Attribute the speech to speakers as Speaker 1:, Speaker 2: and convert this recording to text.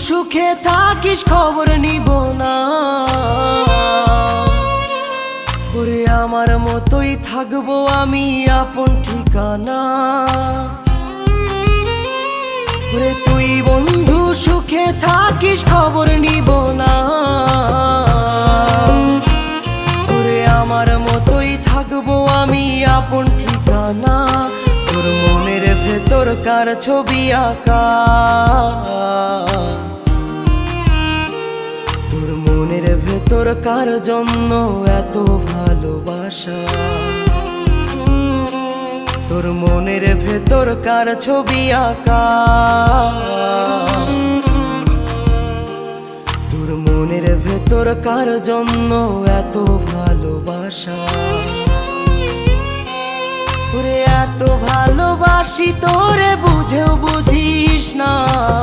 Speaker 1: সুখে থাকিস খবর নিব না, ওরে আমার মতোই থাকবো আমি আপন ঠিকানা। ওরে তুই বন্ধু সুখে থাকিস খবর নিব না, ওরে আমার মতোই থাকবো আমি আপন ঠিকানা। তোর মনের ভেতর কার ছবি আঁকা, তোর মনের ভেতর কার জন্য এত ভালোবাসা, তোর মনের ভেতর কার ছবি আঁকা, তোর মনের ভেতর কার জন্য এত ভালোবাসা। তোরে এত ভালোবাসি তোরে বুঝেও বুঝিস না।